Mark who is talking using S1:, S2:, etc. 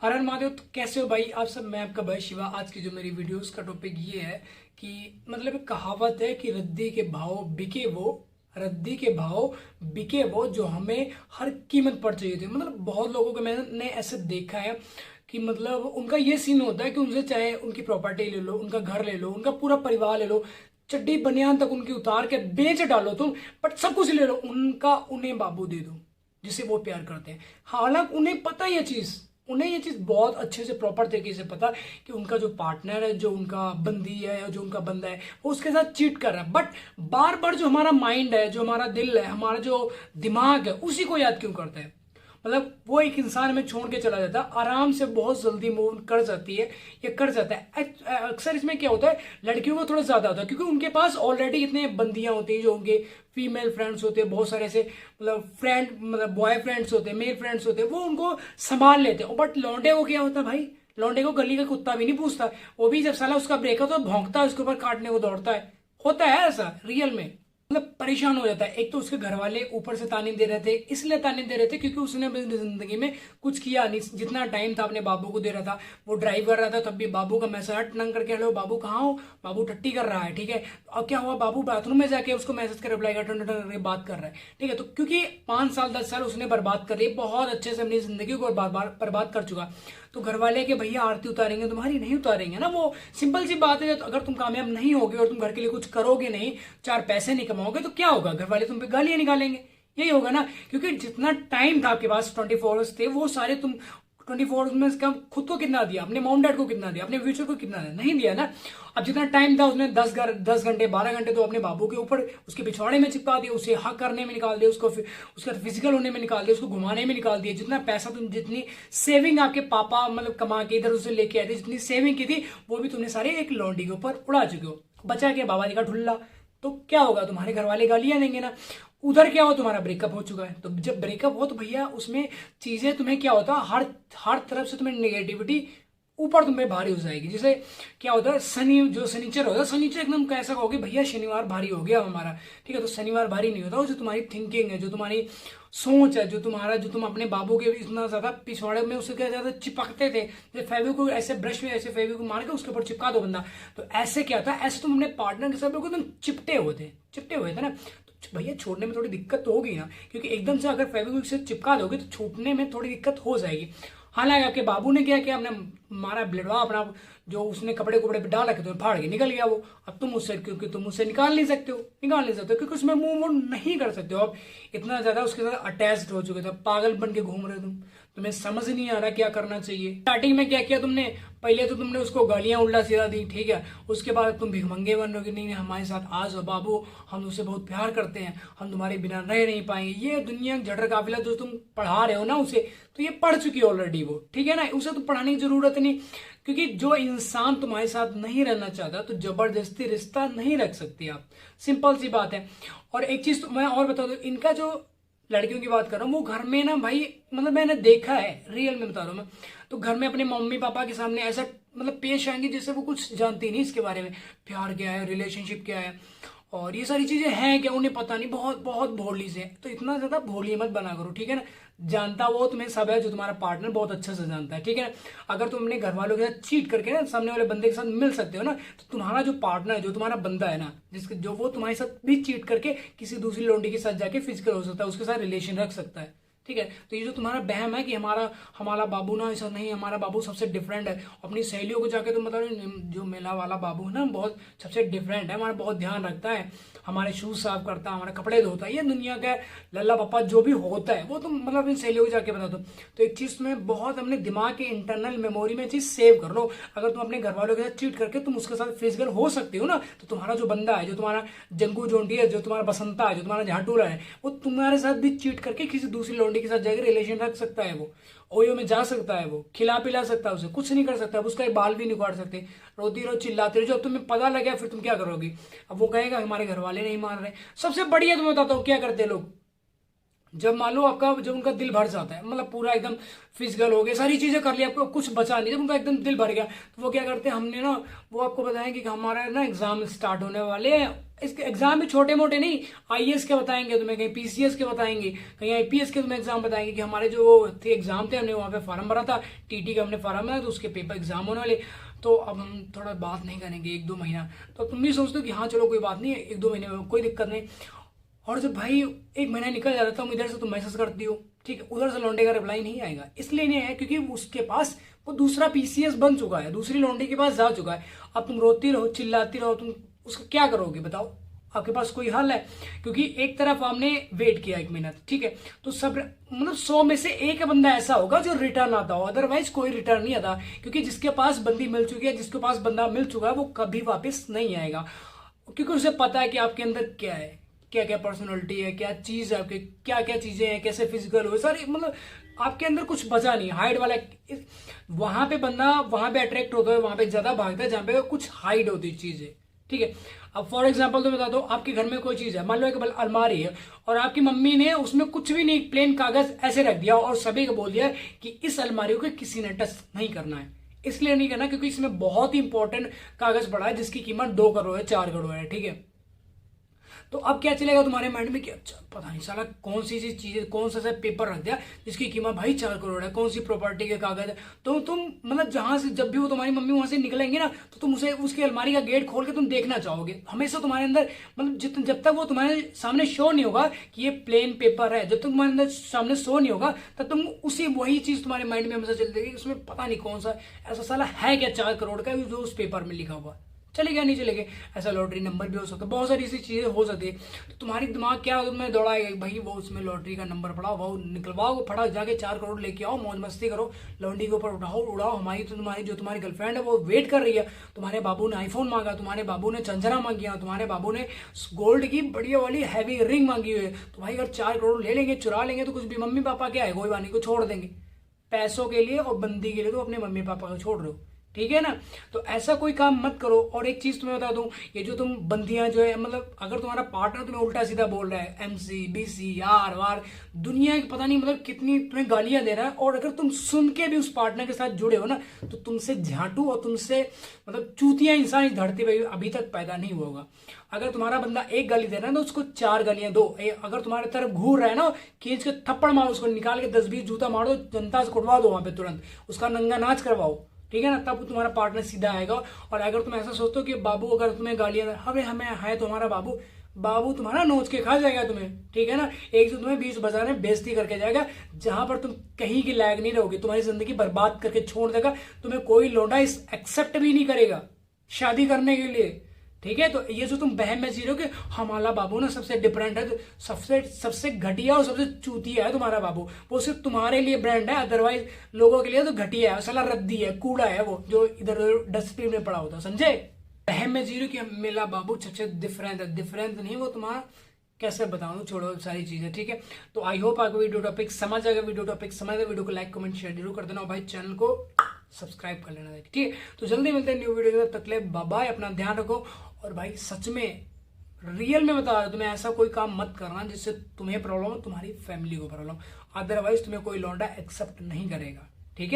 S1: हर हर महादेव। तो कैसे हो भाई आप सब? मैं आपका भाई शिवा। आज की जो मेरी वीडियोस का टॉपिक ये है कि मतलब एक कहावत है कि रद्दी के भाव बिके वो जो हमें हर कीमत पर चाहिए थे। मतलब बहुत लोगों को मैंने ऐसे देखा है कि मतलब उनका ये सीन होता है कि उनसे चाहे उनकी प्रॉपर्टी ले लो, उनका घर ले लो, उनका पूरा परिवार ले लो, चड्डी बनियान तक उनकी उतार के बेच डालो तुम, बट सब कुछ ले लो, उनका उन्हें बाबू दे दो जिसे वो प्यार करते हैं। हालांकि उन्हें ये चीज बहुत अच्छे से प्रॉपर तरीके से पता कि उनका जो पार्टनर है, जो उनका बंदी है या जो उनका बंदा है, वो उसके साथ चीट कर रहा है। बट बार बार जो हमारा माइंड है, जो हमारा दिल है, हमारा जो दिमाग है, उसी को याद क्यों करता है? मतलब वो एक इंसान में छोड़ के चला जाता है, आराम से बहुत जल्दी मूव कर जाती है या कर जाता है। अक्सर इसमें क्या होता है, लड़कियों को थोड़ा ज्यादा होता है क्योंकि उनके पास ऑलरेडी इतने बंदियां होती हैं, जो उनके फीमेल फ्रेंड्स होते हैं, बहुत सारे ऐसे मतलब फ्रेंड, मतलब बॉय फ्रेंड्स होते हैं, मेल फ्रेंड्स होते हैं, वो उनको संभाल लेते हैं। बट लौंडे को क्या होता है भाई, लौंडे को गली का कुत्ता भी नहीं पूछता। वो भी जब साला उसका ब्रेक हो तो भौंकता है, उसके ऊपर काटने को दौड़ता है। होता है ऐसा रियल में। मतलब परेशान हो जाता है। एक तो उसके घर वाले ऊपर से ताने दे रहे थे, इसलिए ताने दे रहे थे क्योंकि उसने अपनी जिंदगी में कुछ किया नहीं। जितना टाइम था अपने बाबू को दे रहा था, वो ड्राइव कर रहा था, तब भी बाबू का मैसेज हट नंग करके, हेलो बाबू कहाँ हो, बाबू टट्टी कर रहा है, ठीक है। अब क्या हुआ, बाबू बाथरूम में जाके उसको मैसेज कर रिप्लाई कर बात कर रहा है, ठीक है। तो क्योंकि 5 साल 10 साल उसने बर्बाद कर दी, बहुत अच्छे से अपनी जिंदगी को बर्बाद कर चुका। तो घर वाले के भैया आरती उतारेंगे तुम्हारी, नहीं उतारेंगे ना। वो सिंपल सी बात है। तो अगर तुम कामयाब नहीं होगे और तुम घर के लिए कुछ करोगे नहीं, 4 पैसे नहीं कमाओगे, तो क्या होगा? घर वाले तुम पे गालियां निकालेंगे। यही होगा ना। क्योंकि जितना टाइम था आपके पास, 24 आवर्स थे, वो सारे तुम 24 में इसका खुद को कितना दिया, अपने मॉम डैड को कितना दिया, अपने फ्यूचर को कितना दिया? नहीं दिया ना। अब जितना टाइम था उसने 10 घंटे 12 घंटे तो अपने बाबू के ऊपर, उसके पिछवाड़े में चिपका दिया, उसे हक करने में निकाल दिया, उसको उसका फिजिकल होने में निकाल दिया, उसको घुमाने में निकाल दिया। जितना पैसा तुम, जितनी सेविंग आपके पापा मतलब कमा के इधर उसे लेके आए थे, जितनी सेविंग की थी, वो भी तुमने सारे एक लौंडी के ऊपर उड़ा चुके हो। बचा के बाबा जी का ढुल्ला। तो क्या होगा? तुम्हारे घर वाले गालियां देंगे ना। उधर क्या हो, तुम्हारा ब्रेकअप हो चुका है। तो जब ब्रेकअप हो तो भैया उसमें चीजें तुम्हें क्या होता है, हर हर तरफ से तुम्हें नेगेटिविटी ऊपर तुम्हें भारी हो जाएगी। जैसे क्या होता है, जो शनिचर होता है, शनिचर एकदम कैसा कहोगे भैया, शनिवार भारी हो गया हमारा, ठीक है। तो शनिवार भारी नहीं होता, वो जो तुम्हारी थिंकिंग है, जो तुम्हारी सोच है, जो तुम अपने बाबू के इतना ज्यादा पिछवाड़े में उससे क्या ज्यादा चिपकते थे, जैसे फेविक्विक ऐसे ब्रश में ऐसे फेविक्विक मार के उसके ऊपर चिपका दो बंदा। तो ऐसे क्या था, ऐसे तुम अपने पार्टनर के साथ बिल्कुल तुम चिपटे हुए थे ना। तो भैया छोड़ने में थोड़ी दिक्कत तो होगी ना, क्योंकि एकदम से अगर फेविक्विक से चिपका दोगे तो छूटने में थोड़ी दिक्कत हो जाएगी। हालांकि आपके बाबू ने क्या किया, आपने मारा ब्लेडवा अपना, जो उसने कपड़े कपड़े पे डाल रखे थे फाड़ के निकल गया वो। अब तुम उससे, क्योंकि तुम उससे निकाल नहीं सकते हो, क्योंकि उसमें मुंह मोड़ नहीं कर सकते हो। अब इतना ज्यादा उसके साथ अटैच्ड हो चुके थे, पागल बन के घूम रहे हो तुम। तुम्हें समझ नहीं आ रहा क्या करना चाहिए। स्टार्टिंग में क्या किया तुमने, पहले तो तुमने उसको गालियां उल्टा सीधा दी, ठीक है। उसके बाद तुम भिखमंगे बन रहे हो कि नहीं हमारे साथ आ जाओ बाबू, हम उससे बहुत प्यार करते हैं, हम तुम्हारे बिना रह नहीं पाएंगे। ये दुनिया झटर काफिला जो तुम पढ़ा रहे हो ना उसे, तो ये पढ़ चुकी है ऑलरेडी वो, ठीक है ना। उसे तो पढ़ाने की जरूरत नहीं, क्योंकि जो इंसान तुम्हारे साथ नहीं रहना चाहता तो जबरदस्ती रिश्ता नहीं रख सकती आप। सिंपल सी बात है। और एक चीज तो मैं और बता दूं, इनका जो लड़कियों की बात कर रहा हूँ, वो घर में ना भाई, मतलब मैंने देखा है, रियल में बता रहा हूँ मैं। तो घर में अपने मम्मी पापा के सामने ऐसा मतलब पेश आएंगे जैसे वो कुछ जानती नहीं इसके बारे में, प्यार क्या है, रिलेशनशिप क्या है, और ये सारी चीजें हैं क्या उन्हें पता नहीं। बहुत बहुत भोली से। तो इतना ज्यादा भोली मत बना करो, ठीक है ना। जानता वो तुम्हें सब है, जो तुम्हारा पार्टनर बहुत अच्छे से जानता है, ठीक है ना। अगर तुम अपने घर वालों के साथ चीट करके ना सामने वाले बंदे के साथ मिल सकते हो ना, तो तुम्हारा जो पार्टनर है, जो तुम्हारा बंदा है ना, जिसके जो वो तुम्हारे साथ भी चीट करके किसी दूसरी लौंडी के साथ जाके फिजिकल हो सकता है, उसके साथ रिलेशन रख सकता है, ठीक है। तो ये जो तुम्हारा बहम है कि हमारा हमारा बाबू ना ऐसा नहीं, हमारा बाबू सबसे डिफरेंट है, अपनी सहेलियों को जाके तो मतलब जो मेला वाला बाबू है ना, बहुत सबसे डिफरेंट है, हमारा बहुत ध्यान रखता है, हमारे शूज साफ करता है, हमारे कपड़े धोता है, ये दुनिया का लल्ला पप्पा जो भी होता है वो तुम मतलब अपनी सहेलियों को जाके बता दो। तो एक चीज में बहुत अपने दिमाग के इंटरनल मेमोरी में चीज सेव कर लो। अगर तुम अपने घर वालों के साथ चीट करके तुम उसके साथ फिजिकल हो सकते हो ना, तो तुम्हारा जो बंदा है, जो तुम्हारा जंगू जोंटी है, जो तुम्हारा बसंता है, जो तुम्हारा झाटूला है, वो तुम्हारे साथ भी चीट करके किसी दूसरी लौंडी के साथ जाकर रिलेशन रख सकता है। वो ओयो में जा सकता है, वो खिला पिला सकता है, उसे कुछ नहीं कर सकता, उसका एक बाल भी नहीं काट सकते। रोती रहो, चिल्लाते रहो, जब तुम्हें पता लग गया फिर तुम क्या करोगी? अब वो कहेगा हमारे घर वाले नहीं मान रहे। सबसे बढ़िया तुम्हें बताता हूँ क्या करते लोग, जब मान लो आपका जब उनका दिल भर जाता है, मतलब पूरा एकदम फिजिकल हो गया, सारी चीजें कर ली, आपको कुछ बचा नहीं, जब उनका एकदम दिल भर गया तो वो क्या करते हैं, हमने ना वो आपको बताएंगे कि हमारा ना एग्जाम स्टार्ट होने वाले हैं। इसके एग्जाम भी छोटे मोटे नहीं, आईएएस के बताएंगे तुम्हें, कहीं पीसीएस के बताएंगे, कहीं आईपीएस के तुम्हें एग्जाम बताएंगे कि हमारे जो थे एग्जाम थे, हमने वहाँ पे फॉर्म भरा था, टीटी का हमने फॉर्म भरा तो उसके पेपर एग्जाम होने वाले, तो अब हम थोड़ा बात नहीं करेंगे 1-2 महीना। तो तुम भी सोचते हो कि हाँ चलो कोई बात नहीं है, 1-2 महीने में कोई दिक्कत नहीं। और जब भाई 1 महीना निकल जाता है, तुम इधर से तुम मैसेज करती हो, ठीक है, उधर से लौंडे का रिप्लाई नहीं आएगा, इसलिए नहीं आया क्योंकि उसके पास वो दूसरा पीसीएस बन चुका है, दूसरी लौंडे के पास जा चुका है। अब तुम रोती रहो, चिल्लाती रहो, तुम उसका क्या करोगे बताओ? आपके पास कोई हल है? क्योंकि एक तरफ हमने वेट किया 1 महीना, ठीक है, तो सब मतलब 100 में से एक बंदा ऐसा होगा जो रिटर्न आता हो, अदरवाइज कोई रिटर्न नहीं आता, क्योंकि जिसके पास बंदी मिल चुकी है, जिसके पास बंदा मिल चुका है, वो कभी वापस नहीं आएगा, क्योंकि उसे पता है कि आपके अंदर क्या है, क्या क्या पर्सनैलिटी है, क्या चीज है आपके, क्या क्या चीजें हैं, कैसे फिजिकल हो, सारी मतलब आपके अंदर कुछ बचा नहीं, हाइड वाला। वहां पे बंदा वहां पे अट्रैक्ट होता है, वहां पे ज्यादा भागता है जहां पे कुछ हाइड होती चीज है, ठीक है। अब फॉर एग्जाम्पल तो बता दो, आपके घर में कोई चीज है, मान लो एक अलमारी है और आपकी मम्मी ने उसमें कुछ भी नहीं, प्लेन कागज ऐसे रख दिया और सभी को बोल दिया कि इस अलमारी को किसी ने टच नहीं करना है। इसलिए नहीं करना क्योंकि इसमें बहुत ही इंपॉर्टेंट कागज पड़ा है जिसकी कीमत 2 करोड़ है, 4 करोड़ है, ठीक है। तो अब क्या चलेगा तुम्हारे माइंड में कि अच्छा पता नहीं साला कौन सी चीज, कौन सा पेपर रख दिया जिसकी कीमत भाई 4 करोड़ है, कौन सी प्रॉपर्टी के कागज है। तो तुम मतलब जहां से जब भी वो तुम्हारी मम्मी वहां से निकलेंगे ना, तो तुम उसे उसकी अलमारी का गेट खोल के तुम देखना चाहोगे हमेशा। तुम्हारे अंदर मतलब जब तक वो तुम्हारे सामने शो नहीं होगा कि ये प्लेन पेपर है, जब तक तुम्हारे अंदर सामने शो नहीं होगा तब तुम उसी वही चीज तुम्हारे माइंड में हमेशा चलती है, उसमें पता नहीं कौन सा ऐसा साला है क्या 4 करोड़ का जो उस पेपर में लिखा हुआ। चलेगा नहीं चलेगा, ऐसा लॉटरी नंबर भी हो सकता है, बहुत सारी ऐसी चीजें हो सकती है। तो तुम्हारी दिमाग क्या तुम्हें दौड़ाएगा भाई, वो उसमें लॉटरी का नंबर पड़ाओ, वो निकलवाओ, फटाक जाके 4 करोड़ लेके आओ, मौज मस्ती करो, लॉन्डी के ऊपर उठाओ उड़ाओ। हमारी तो तुम्हारी जो तुम्हारी गर्लफ्रेंड है वो वेट कर रही है, तुम्हारे बाबू ने आईफोन मांगा, तुम्हारे बाबू ने चंचरा मांगी, तुम्हारे बाबू ने गोल्ड की बढ़िया वाली हैवी रिंग मांगी हुई है। तो भाई अगर 4 करोड़ ले लेंगे, चुरा लेंगे, तो कुछ भी मम्मी पापा क्या है, कोई बानी को छोड़ देंगे पैसों के लिए, और बंदी के लिए तो अपने मम्मी पापा को छोड़ रहे हो, ठीक है ना। तो ऐसा कोई काम मत करो। और एक चीज तुम्हें बता दूं, ये जो तुम बंदियां जो है, मतलब अगर तुम्हारा पार्टनर तुम्हें उल्टा सीधा बोल रहा है, एमसी बीसी यार वार, दुनिया की पता नहीं मतलब कितनी तुम्हें गालियां दे रहा है, और अगर तुम सुन के भी उस पार्टनर के साथ जुड़े हो ना, तो तुमसे झाटू और तुमसे मतलब चूतिया इंसान इस धरती पर अभी तक पैदा नहीं हुआ होगा। अगर तुम्हारा बंदा एक गाली दे रहा है ना, तो उसको 4 गालियां दो। अगर तुम्हारे तरफ घूर रहा है ना, खींच के थप्पड़ मारो, उसको निकाल के 10-20 जूता मारो, जनता से कुटवा दो वहां पे तुरंत, उसका नंगा नाच करवाओ, ठीक है ना, तब तुम्हारा पार्टनर सीधा आएगा। और अगर तुम ऐसा सोचते हो कि बाबू अगर तुम्हें गालियां हमें हमें है तुम्हारा बाबू, बाबू तुम्हारा नोच के खा जाएगा तुम्हें, ठीक है ना, एक तो तुम्हें 20 बाजार में बेइज्जती करके जाएगा, जहां पर तुम कहीं की लायक नहीं रहोगे, तुम्हारी जिंदगी बर्बाद करके छोड़ देगा, तुम्हें कोई लौंडा एक्सेप्ट भी नहीं करेगा शादी करने के लिए, ठीक है। तो ये जो तुम बहम में जी रहे हो कि हमारा बाबू ना सबसे डिफरेंट है, तो सबसे सबसे घटिया और सबसे चूतिया है तुम्हारा बाबू, वो सिर्फ तुम्हारे लिए ब्रांड है, अदरवाइज लोगों के लिए तो घटिया है, साला रद्दी है, कूड़ा है वो जो इधर डस्टबिन में पड़ा होता, समझे। बहम में जी रहे हो कि मेरा बाबू सबसे डिफरेंट है, डिफरेंट नहीं, वो तुम्हारा कैसे बताऊं, छोड़ो सारी चीजें, ठीक है। तो आई होप आपको वीडियो टॉपिक समझ आएगा, वीडियो टॉपिक समझ आएगा, वीडियो को लाइक कमेंट शेयर जरूर कर देना, और भाई चैनल को सब्सक्राइब कर लेना, ठीक है। तो जल्दी मिलते हैं न्यू वीडियो में, तक ले बाय बाय, अपना ध्यान रखो। और भाई सच में रियल में बता रहा हूं, तुम्हें ऐसा कोई काम मत करना जिससे तुम्हें प्रॉब्लम हो, तुम्हारी फैमिली को प्रॉब्लम, अदरवाइज तुम्हें कोई लौंडा एक्सेप्ट नहीं करेगा, ठीक है।